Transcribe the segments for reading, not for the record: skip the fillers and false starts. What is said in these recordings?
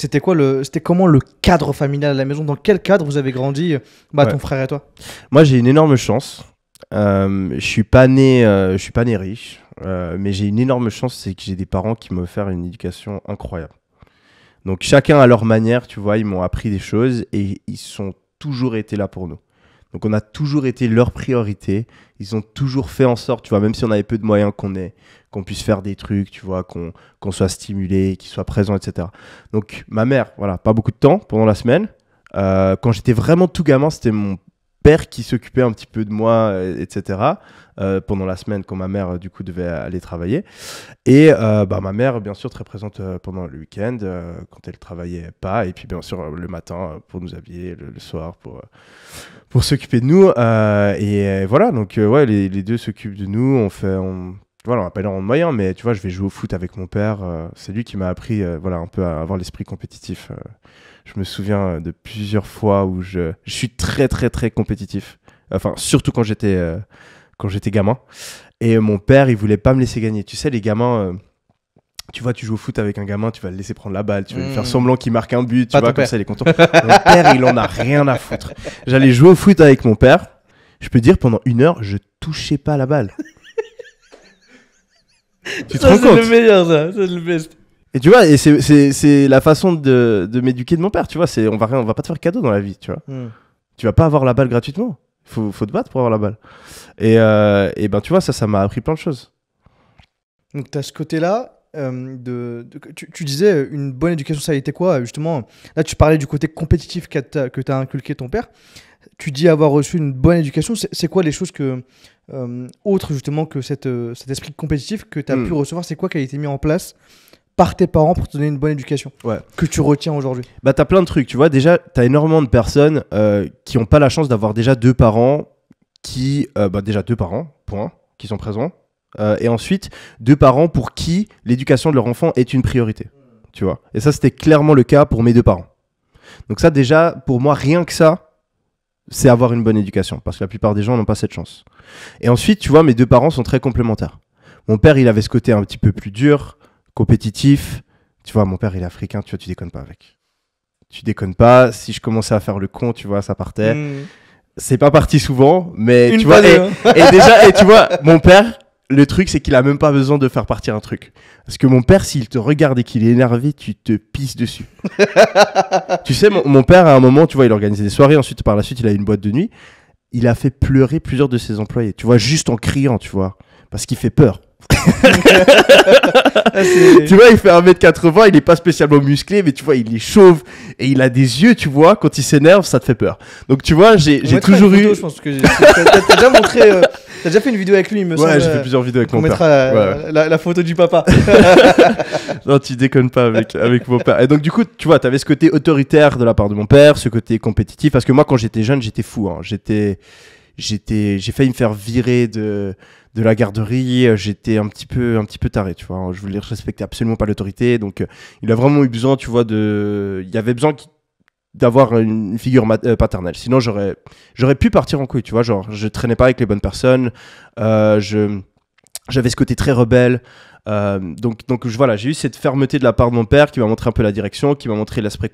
C'était comment le cadre familial à la maison? Dans quel cadre vous avez grandi, ton frère et toi? Moi, j'ai une énorme chance. Je suis pas né riche, mais j'ai une énorme chance, c'est que j'ai des parents qui m'ont offert une éducation incroyable. Donc chacun à leur manière, tu vois, ils m'ont appris des choses et ils ont toujours été là pour nous. Donc on a toujours été leur priorité. Ils ont toujours fait en sorte, tu vois, même si on avait peu de moyens, qu'on puisse faire des trucs, tu vois, qu'on soit stimulé, qu'ils soient présents, etc. Donc ma mère, voilà, pas beaucoup de temps pendant la semaine. Quand j'étais vraiment tout gamin, c'était mon père qui s'occupait un petit peu de moi, etc. Pendant la semaine, quand ma mère, du coup, devait aller travailler. Et ma mère, bien sûr, très présente pendant le week-end, quand elle travaillait pas. Et puis, bien sûr, le matin, pour nous habiller, le soir, pour s'occuper de nous. Et voilà, donc, les deux s'occupent de nous. Voilà, on n'a pas énormément de moyens, mais tu vois, je vais jouer au foot avec mon père. C'est lui qui m'a appris, un peu à avoir l'esprit compétitif. Je me souviens de plusieurs fois où je suis très, très, très compétitif. Enfin, surtout quand j'étais gamin. Et mon père, il voulait pas me laisser gagner. Tu sais, les gamins, tu vois, tu joues au foot avec un gamin, tu vas le laisser prendre la balle, tu vas lui faire semblant qu'il marque un but, tu vois, comme ça, il est content. Mon père, il en a rien à foutre. J'allais jouer au foot avec mon père. Je peux dire, pendant 1 heure, je touchais pas la balle. Tu te rends compte? C'est le meilleur, ça. C'est le best. Et tu vois, et c'est la façon de m'éduquer de mon père, tu vois. On va pas te faire cadeau dans la vie, tu vois. Tu vas pas avoir la balle gratuitement. Faut te battre pour avoir la balle. Et tu vois, ça m'a appris plein de choses. Donc, tu as ce côté-là. Tu disais une bonne éducation, ça a été quoi, justement? Là, tu parlais du côté compétitif que t'as inculqué ton père. Tu dis avoir reçu une bonne éducation. C'est quoi les choses autres, justement, que cet esprit compétitif que tu as pu recevoir? C'est quoi qui a été mis en place par tes parents pour te donner une bonne éducation, que tu retiens aujourd'hui? T'as plein de trucs, tu vois. Déjà, t'as énormément de personnes qui n'ont pas la chance d'avoir déjà 2 parents déjà 2 parents, point, qui sont présents. Et ensuite, 2 parents pour qui l'éducation de leur enfant est une priorité, tu vois. Et ça, c'était clairement le cas pour mes 2 parents. Donc ça, déjà, pour moi, rien que ça, c'est avoir une bonne éducation, parce que la plupart des gens n'ont pas cette chance. Et ensuite, tu vois, mes 2 parents sont très complémentaires. Mon père, il avait ce côté un petit peu plus dur, compétitif. Tu vois, mon père, il est africain, tu vois, tu déconnes pas avec. Tu déconnes pas. Si je commençais à faire le con, tu vois, ça partait. C'est pas parti souvent, mais tu vois, et tu vois, mon père, le truc, c'est qu'il a même pas besoin de faire partir un truc. Parce que mon père, s'il te regarde et qu'il est énervé, tu te pisses dessus. Tu sais, mon père, à un moment, tu vois, il organisait des soirées. Ensuite, par la suite, il a une boîte de nuit. Il a fait pleurer plusieurs de ses employés. Tu vois, juste en criant, tu vois. Parce qu'il fait peur. Tu vois, il fait 1m80, il est pas spécialement musclé, mais tu vois, il est chauve et il a des yeux, tu vois, quand il s'énerve, ça te fait peur. Donc tu vois, j'ai toujours eu. Je pense que t'as déjà montré, t'as déjà fait une vidéo avec lui, il me semble. Ouais, j'ai fait plusieurs vidéos avec mon père. On mettra la photo du papa. Non, tu déconnes pas avec mon père. Et donc du coup, tu vois, t'avais ce côté autoritaire de la part de mon père, ce côté compétitif, parce que moi, quand j'étais jeune, j'étais fou, hein. J'ai failli me faire virer de la garderie, j'étais un petit peu taré, tu vois. Je voulais respecter absolument pas l'autorité, donc il a vraiment eu besoin, tu vois, il y avait besoin d'avoir une figure paternelle. Sinon, j'aurais pu partir en couille, tu vois, genre, je traînais pas avec les bonnes personnes, j'avais ce côté très rebelle, donc voilà, j'ai eu cette fermeté de la part de mon père qui m'a montré un peu la direction, qui m'a montré l'aspect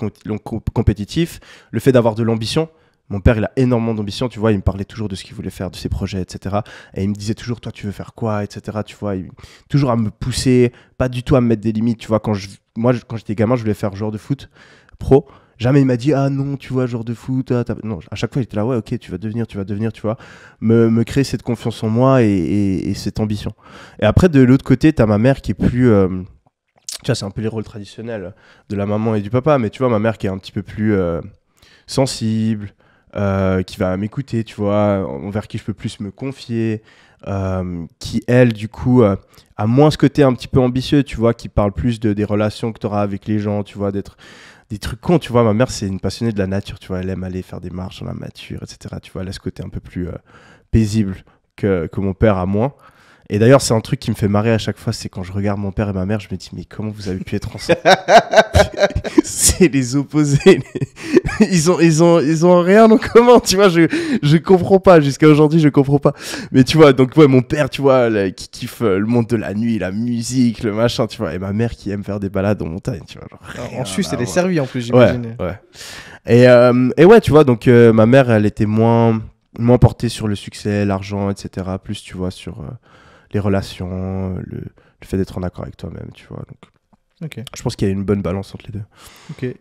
compétitif, le fait d'avoir de l'ambition. Mon père, il a énormément d'ambition, tu vois, il me parlait toujours de ce qu'il voulait faire, de ses projets, etc. Et il me disait toujours, toi, tu veux faire quoi, etc. Tu vois, toujours à me pousser, pas du tout à me mettre des limites, tu vois. Moi, quand j'étais gamin, je voulais faire joueur de foot pro. Jamais il m'a dit, ah non, tu vois, joueur de foot. Non, à chaque fois, il était là, ouais, ok, tu vas devenir, tu vois. Me créer cette confiance en moi et cette ambition. Et après, de l'autre côté, t'as ma mère qui est plus... tu vois, c'est un peu les rôles traditionnels de la maman et du papa, mais tu vois, ma mère qui est un petit peu plus sensible, qui va m'écouter, tu vois, envers qui je peux plus me confier, qui elle du coup a moins ce côté un petit peu ambitieux, tu vois, qui parle plus des relations que tu auras avec les gens, tu vois, d'être des trucs cons, tu vois. Ma mère, c'est une passionnée de la nature, tu vois, elle aime aller faire des marches dans la nature, etc. Tu vois, elle a ce côté un peu plus paisible que mon père a moins. Et d'ailleurs, c'est un truc qui me fait marrer à chaque fois, c'est quand je regarde mon père et ma mère, je me dis, mais comment vous avez pu être ensemble? C'est les opposés, ils ont rien en commun, tu vois. Je comprends pas. Jusqu'à aujourd'hui, je comprends pas. Mais tu vois, donc ouais, mon père, tu vois, qui kiffe le monde de la nuit, la musique, le machin, tu vois. Et ma mère qui aime faire des balades en montagne, tu vois. Genre, En Suisse, elle est servie en plus, ouais, j'imagine. ouais. Et ouais, tu vois, donc ma mère, elle était moins portée sur le succès, l'argent, etc. Plus, tu vois, sur les relations, le fait d'être en accord avec toi-même, tu vois. Donc, Ok. je pense qu'il y a une bonne balance entre les deux. Ok.